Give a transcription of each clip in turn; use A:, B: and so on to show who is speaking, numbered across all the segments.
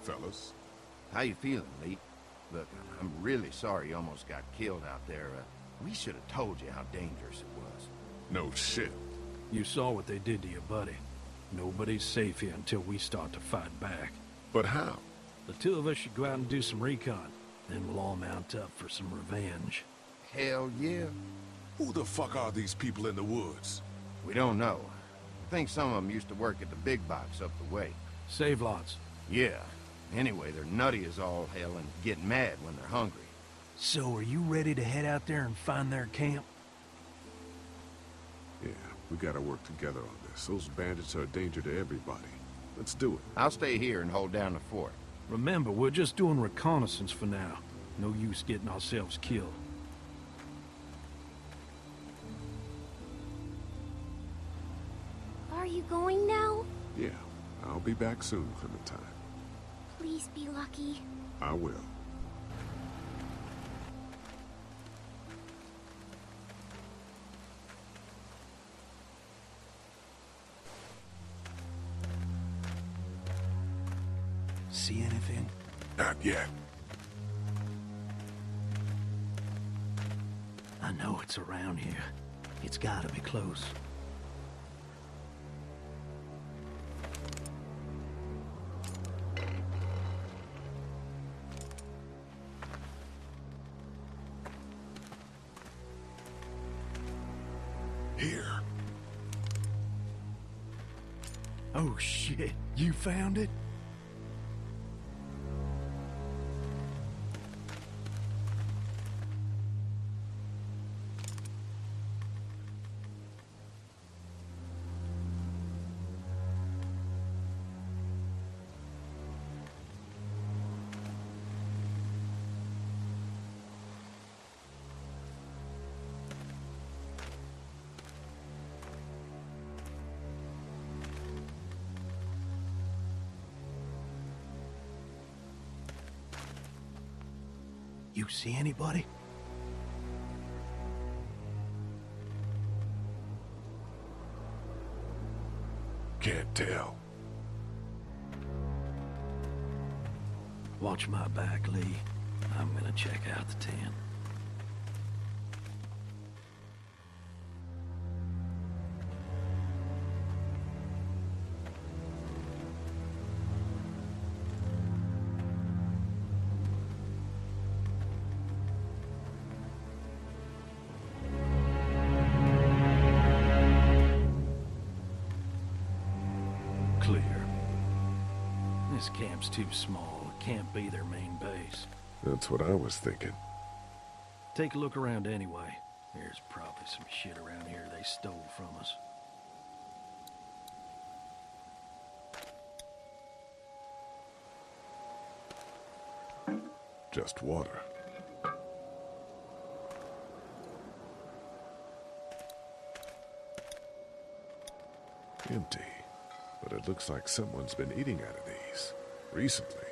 A: fellas.
B: How you feeling, Lee? Look, I'm really sorry you almost got killed out there. We should have told you how dangerous it was.
A: No shit.
C: You saw what they did to your buddy. Nobody's safe here until we start to fight back.
A: But how?
C: The two of us should go out and do some recon. Then we'll all mount up for some revenge.
B: Hell yeah.
A: Who the fuck are these people in the woods?
B: We don't know. I think some of them used to work at the big box up the way.
C: Save lots.
B: Yeah. Anyway, they're nutty as all hell and get mad when they're hungry.
C: So are you ready to head out there and find their camp?
A: Yeah, we gotta work together on this. Those bandits are a danger to everybody. Let's do it.
B: I'll stay here and hold down the fort.
C: Remember, we're just doing reconnaissance for now. No use getting ourselves killed.
D: Are you going now?
A: Yeah, I'll be back soon, Clementine.
D: Please be lucky.
A: I will.
C: See anything?
A: Not yet.
C: I know it's around here. It's gotta be close.
A: Here.
C: Oh shit, you found it? You see anybody?
A: Can't tell.
C: Watch my back, Lee. I'm gonna check out the tent. Clear. This camp's too small. It can't be their main base.
A: That's what I was thinking.
C: Take a look around anyway. There's probably some shit around here they stole from us.
A: Just water. Empty. But it looks like someone's been eating out of these. Recently.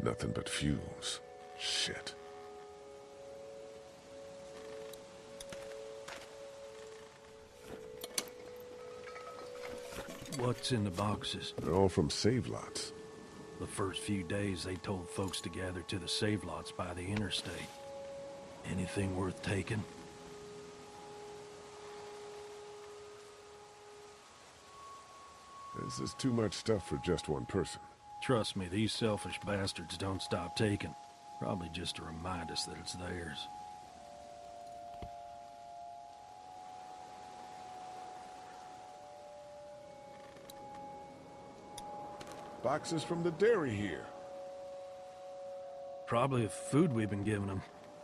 A: Nothing but fumes. Shit.
C: What's in the boxes?
A: They're all from save lots.
C: The first few days they told folks to gather to the save lots by the interstate. Anything worth taking?
A: This is too much stuff for just one person.
C: Trust me, these selfish bastards don't stop taking. Probably just to remind us that it's theirs.
A: Boxes from the dairy here.
C: Probably the food we've been giving them.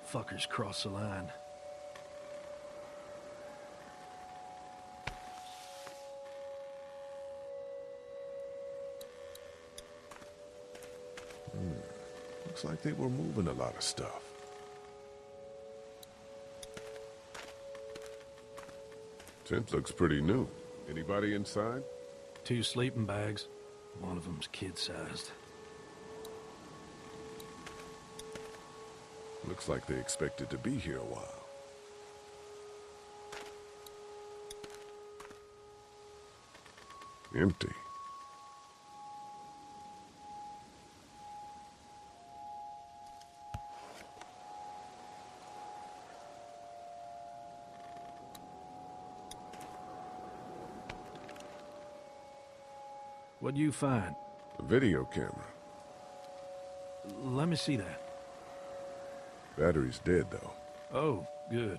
C: Fuckers cross the line.
A: Looks like they were moving a lot of stuff. Tent looks pretty new. Anybody inside?
C: 2 sleeping bags. One of them's kid-sized.
A: Looks like they expected to be here a while. Empty.
C: What'd you find?
A: A video camera.
C: Let me see that.
A: Battery's dead, though.
C: Oh, good.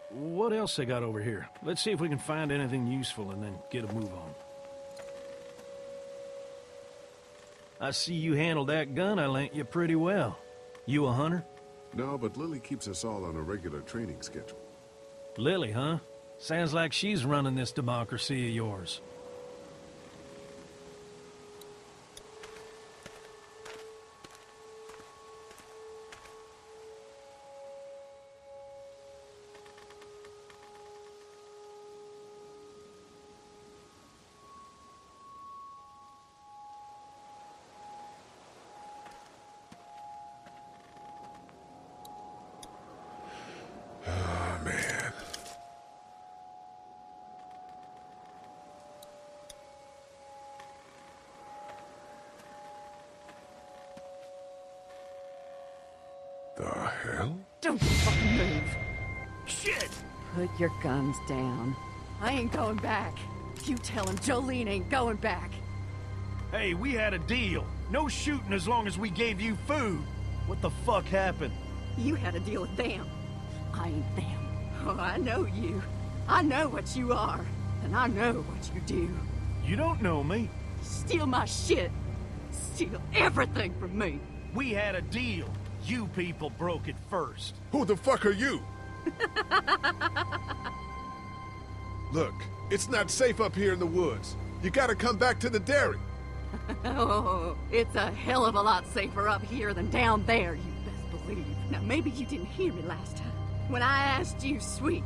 C: What else they got over here? Let's see if we can find anything useful and then get a move on. I see you handled that gun I lent you pretty well. You a hunter?
A: No, but Lily keeps us all on a regular training schedule.
C: Lily, huh? Sounds like she's running this democracy of yours.
A: Oh, man. The hell?
E: Don't fucking move.
C: Shit!
E: Put your guns down. I ain't going back. You tell him Jolene ain't going back.
C: Hey, we had a deal. No shooting as long as we gave you food. What the fuck happened?
E: You had a deal with them. I ain't them. Oh, I know you. I know what you are. And I know what you do.
C: You don't know me.
E: Steal my shit. Steal everything from me.
C: We had a deal. You people broke it first.
A: Who the fuck are you? Look, it's not safe up here in the woods. You gotta come back to the dairy.
E: Oh, it's a hell of a lot safer up here than down there, you best believe. Now, maybe you didn't hear me last time. When I asked you, sweet,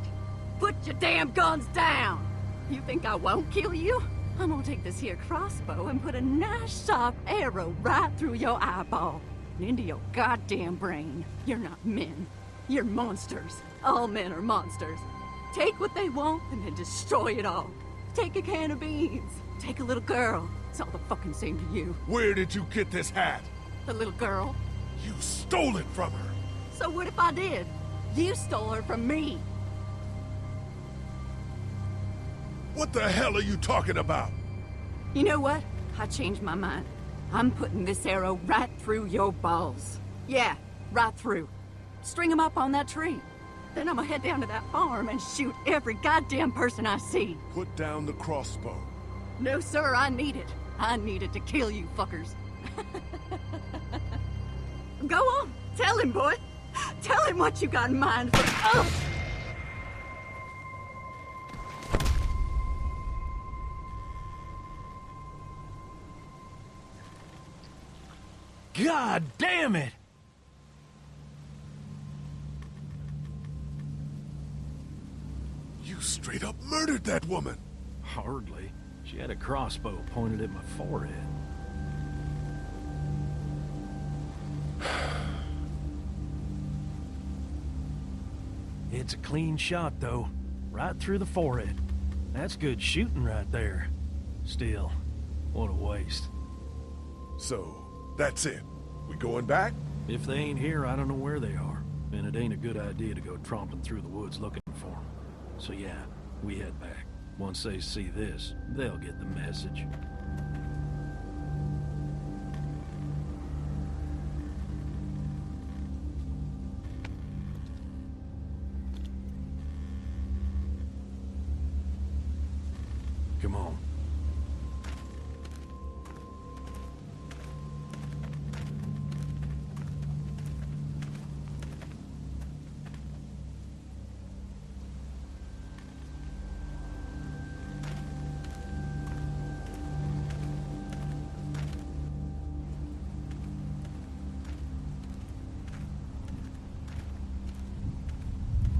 E: put your damn guns down. You think I won't kill you? I'm gonna take this here crossbow and put a nice sharp arrow right through your eyeball and into your goddamn brain. You're not men. You're monsters. All men are monsters. Take what they want and then destroy it all. Take a can of beans. Take a little girl. It's all the fucking same to you.
A: Where did you get this hat?
E: The little girl.
A: You stole it from her.
E: So what if I did? You stole her from me.
A: What the hell are you talking about?
E: You know what? I changed my mind. I'm putting this arrow right through your balls. Yeah, right through. String them up on that tree. Then I'm gonna head down to that farm and shoot every goddamn person I see.
A: Put down the crossbow.
E: No, sir, I need it. I need it to kill you fuckers. Go on, tell him, boy. Tell him what you got in mind for... Oh!
C: God damn it!
A: You straight up murdered that woman.
C: Hardly. She had a crossbow pointed at my forehead. It's a clean shot, though. Right through the forehead. That's good shooting right there. Still, what a waste.
A: So, that's it. We going back?
C: If they ain't here, I don't know where they are. And it ain't a good idea to go tromping through the woods looking for them. So yeah, we head back. Once they see this, they'll get the message. Come on.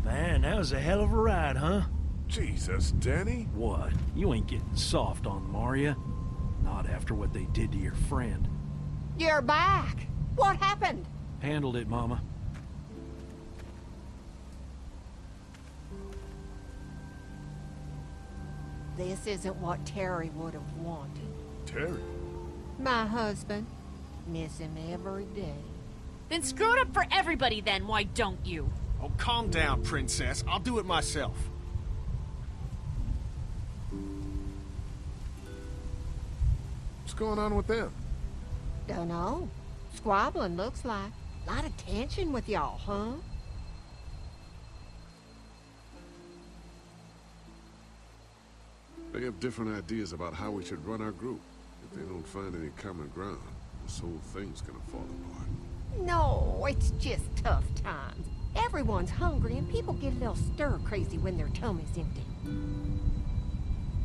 C: Man, that was a hell of a ride, huh?
A: Jesus, Danny.
C: What? You ain't getting soft on them, are ya? Not after what they did to your friend.
F: You're back. What happened?
C: Handled it, Mama.
F: This isn't what Terry would have wanted.
A: Terry.
F: My husband. Miss him every day.
G: Then screw it up for everybody then, why don't you?
H: Oh, calm down, princess. I'll do it myself.
A: What's going on with them?
F: Dunno. Squabbling, looks like. Lot of tension with y'all, huh?
A: They have different ideas about how we should run our group. If they don't find any common ground, this whole thing's gonna fall apart.
F: No, it's just tough times. Everyone's hungry and people get a little stir-crazy when their tummy's empty.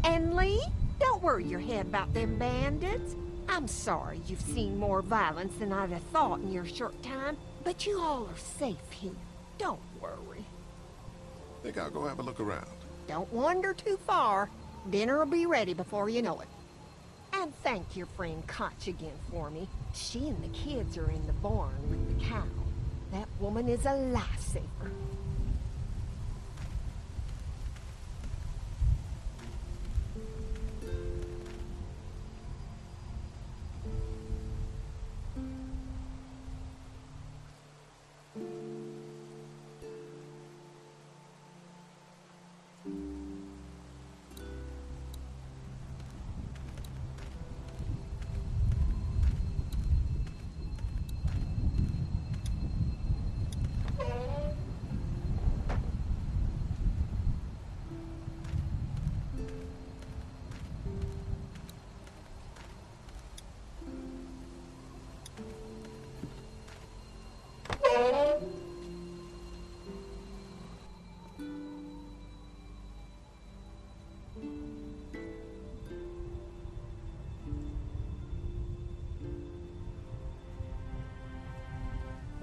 F: And Lee, don't worry your head about them bandits. I'm sorry you've seen more violence than I'd have thought in your short time, but you all are safe here. Don't worry.
A: Think I'll go have a look around.
F: Don't wander too far. Dinner'll be ready before you know it. And thank your friend Koch again for me. She and the kids are in the barn with the cow. That woman is a lifesaver.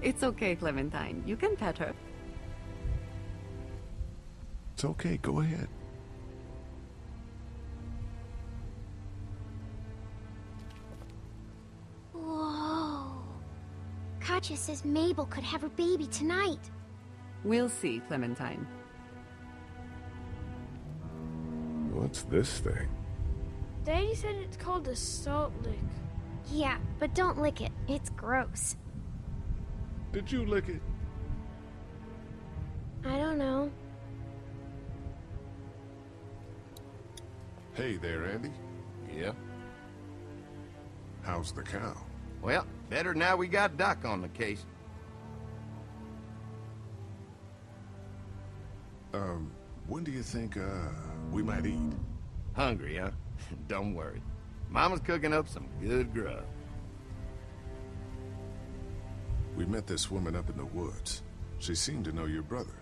E: It's okay, Clementine. You can pet her.
A: It's okay, go ahead.
D: Whoa. Katja says Mabel could have her baby tonight.
E: We'll see, Clementine.
A: What's this thing?
I: Daddy said it's called a salt lick.
D: Yeah, but don't lick it. It's gross.
A: Did you lick it?
D: I don't know.
A: Hey there, Andy.
B: Yeah?
A: How's the cow?
B: Well, better now we got Doc on the case.
A: When do you think, we might eat?
B: Hungry, huh? Don't worry. Mama's cooking up some good grub.
A: We met this woman up in the woods. She seemed to know your brother.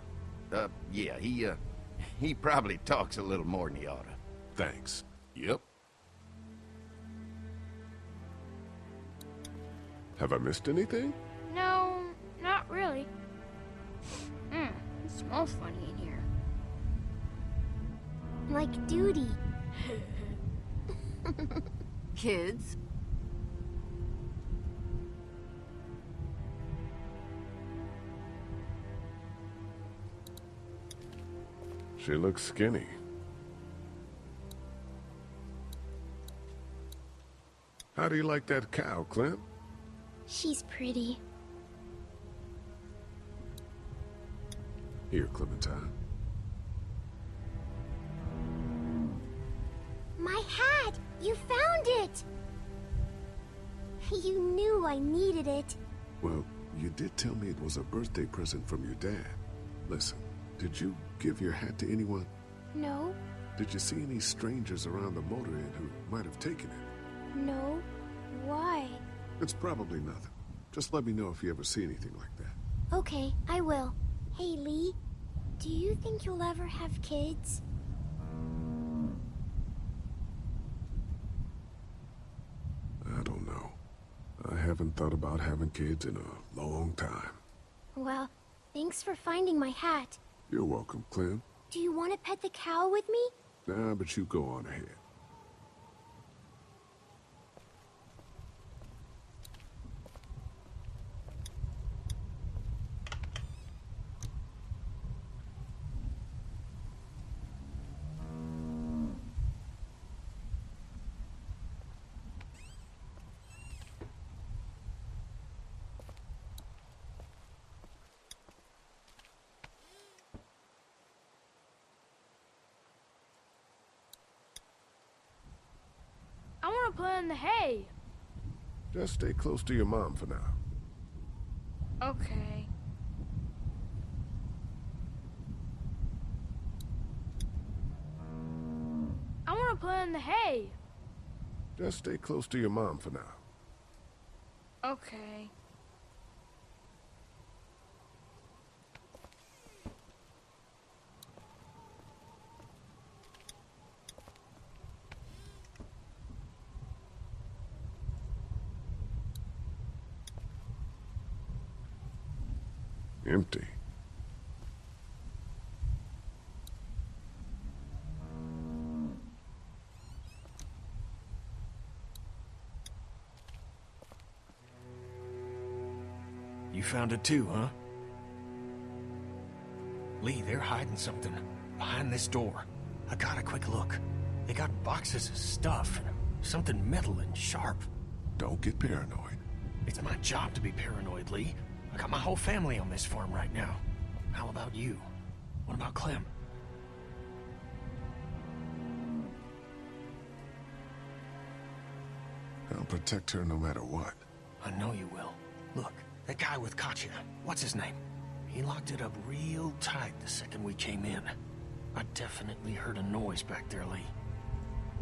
B: Yeah, he probably talks a little more than he oughta.
A: Thanks.
B: Yep.
A: Have I missed anything?
I: No, not really. It smells funny in here.
D: Like duty.
E: Kids,
A: She looks skinny. How do you like that cow, Clint?
D: She's pretty.
A: Here, Clementine.
D: My hat! You found it! You knew I needed it.
A: Well, you did tell me it was a birthday present from your dad. Listen, did you give your hat to anyone?
D: No,
A: Did you see any strangers around the motor inn who might have taken it?
D: no. Why?
A: It's probably nothing. Just let me know if you ever see anything like that.
D: Okay, I will. Hey, Lee. Do you think you'll ever have kids?
A: I don't know. I haven't thought about having kids in a long time.
D: Well, thanks for finding my hat.
A: You're welcome, Clem.
D: Do you want to pet the cow with me?
A: Nah, but you go on ahead.
I: play in the hay.
A: Just stay close to your mom for now.
I: Okay. I want to play in the hay.
A: Just stay close to your mom for now.
I: Okay.
A: Empty.
H: You found it too, huh? Lee, they're hiding something behind this door. I got a quick look. They got boxes of stuff, something metal and sharp.
A: Don't get paranoid.
H: It's my job to be paranoid, Lee. I got my whole family on this farm right now. How about you? What about Clem?
A: I'll protect her no matter what.
H: I know you will. Look, that guy with Katya, what's his name? He locked it up real tight the second we came in. I definitely heard a noise back there, Lee.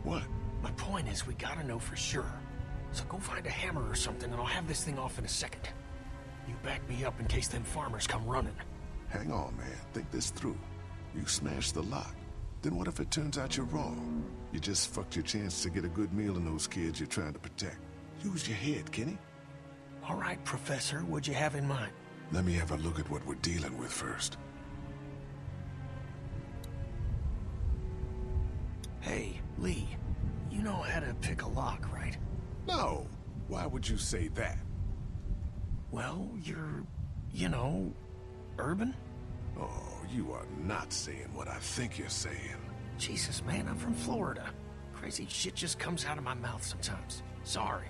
A: What?
H: My point is, we gotta know for sure. So go find a hammer or something and I'll have this thing off in a second. You back me up in case them farmers come running.
A: Hang on, man. Think this through. You smashed the lock. Then what if it turns out you're wrong? You just fucked your chance to get a good meal in those kids you're trying to protect. Use your head, Kenny.
H: All right, Professor, what'd you have in mind?
A: Let me have a look at what we're dealing with first.
H: Hey, Lee, you know how to pick a lock, right?
A: No. Why would you say that?
H: Well, you're, you know, urban?
A: Oh, you are not saying what I think you're saying.
H: Jesus, man, I'm from Florida. Crazy shit just comes out of my mouth sometimes. Sorry.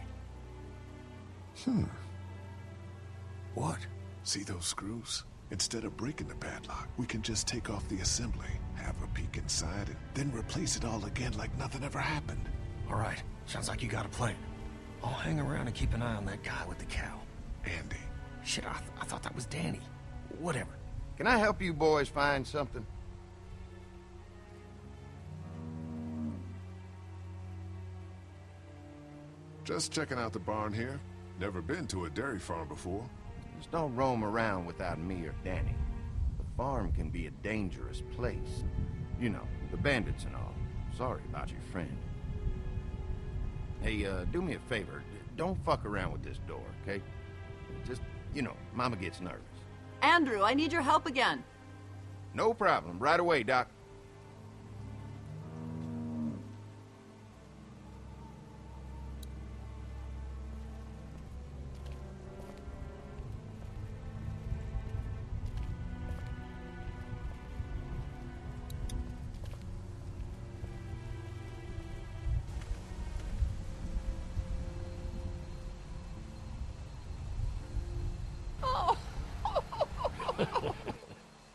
H: What?
A: See those screws? Instead of breaking the padlock, we can just take off the assembly, have a peek inside, and then replace it all again like nothing ever happened.
H: All right, sounds like you got a plan. I'll hang around and keep an eye on that guy with the cow.
A: Andy.
H: Shit, I thought that was Danny. Whatever.
B: Can I help you boys find something?
A: Just checking out the barn here. Never been to a dairy farm before.
B: Just don't roam around without me or Danny. The farm can be a dangerous place. You know, the bandits and all. Sorry about your friend. Hey, do me a favor. Don't fuck around with this door, okay? Just, you know, Mama gets nervous.
E: Andrew, I need your help again.
B: No problem. Right away, Doc.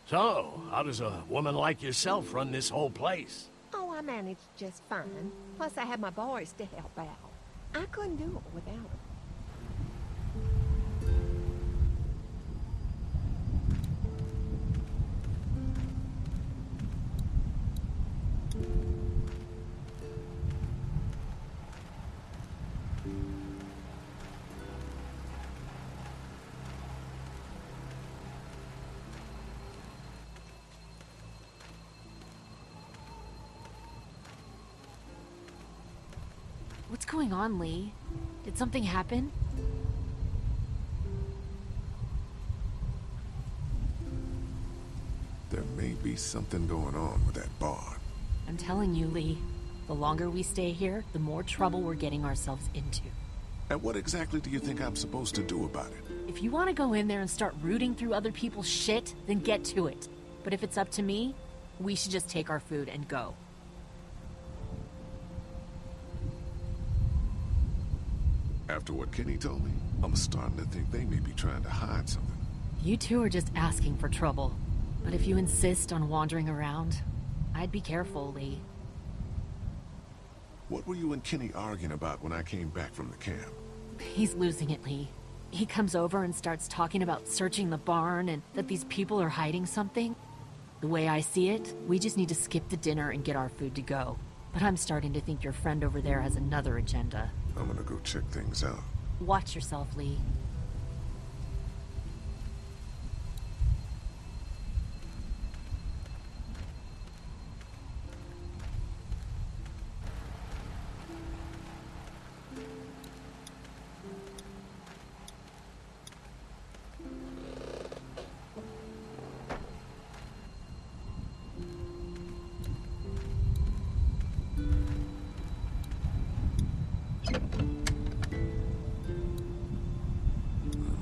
C: So, how does a woman like yourself run this whole place?
F: Oh, I managed just fine. Plus, I had my boys to help out. I couldn't do it without them.
G: What's going on, Lee? Did something happen?
A: There may be something going on with that barn.
G: I'm telling you, Lee. The longer we stay here, the more trouble we're getting ourselves into.
A: And what exactly do you think I'm supposed to do about it?
G: If you want to go in there and start rooting through other people's shit, then get to it. But if it's up to me, we should just take our food and go.
A: After what Kenny told me, I'm starting to think they may be trying to hide something.
G: You two are just asking for trouble. But if you insist on wandering around, I'd be careful, Lee.
A: What were you and Kenny arguing about when I came back from the camp?
G: He's losing it, Lee. He comes over and starts talking about searching the barn and that these people are hiding something. The way I see it, we just need to skip the dinner and get our food to go. But I'm starting to think your friend over there has another agenda.
A: I'm gonna go check things out.
G: Watch yourself, Lee.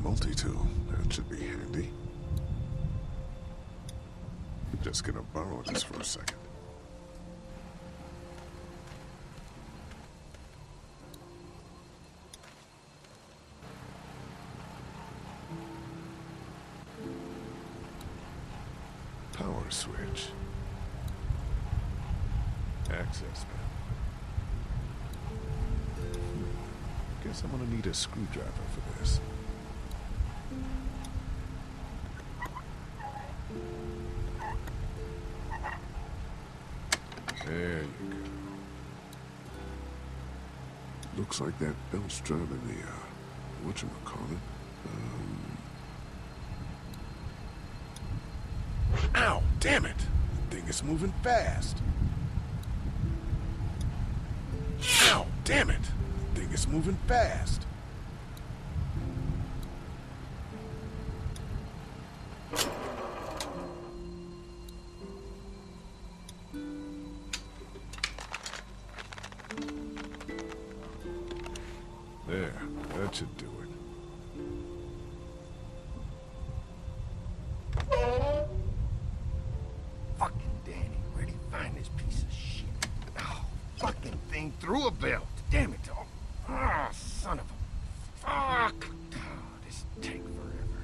A: Multi-tool, that should be handy. Just gonna borrow this for a second. Power switch. Access panel. Guess I'm gonna need a screwdriver for this. There you go. Looks like that belt's driving the, whatchamacallit? Ow! Damn it! The thing is moving fast. Ow! Damn it! The thing is moving fast. There, that should do it.
B: Fucking Danny, where'd he find this piece of shit? Oh, fucking thing through a belt. Damn it, dog. Ah, son of a... Fuck! Oh, this take forever.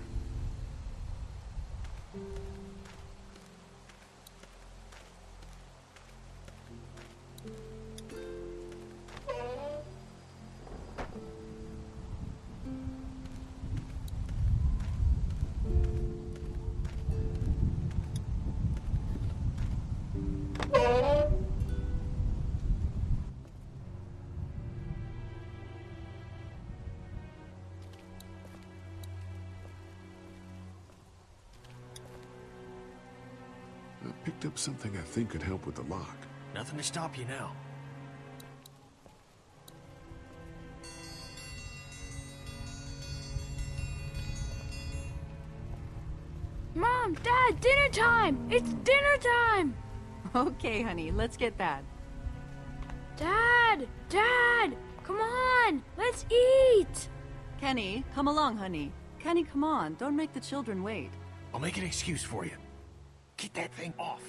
A: I picked up something I think could help with the lock.
H: Nothing to stop you now.
I: Mom, Dad, dinner time! It's dinner time!
E: Okay, honey, let's get that.
I: Dad! Dad! Come on! Let's eat!
E: Kenny, come along, honey. Kenny, come on. Don't make the children wait.
H: I'll make an excuse for you. Get that thing off.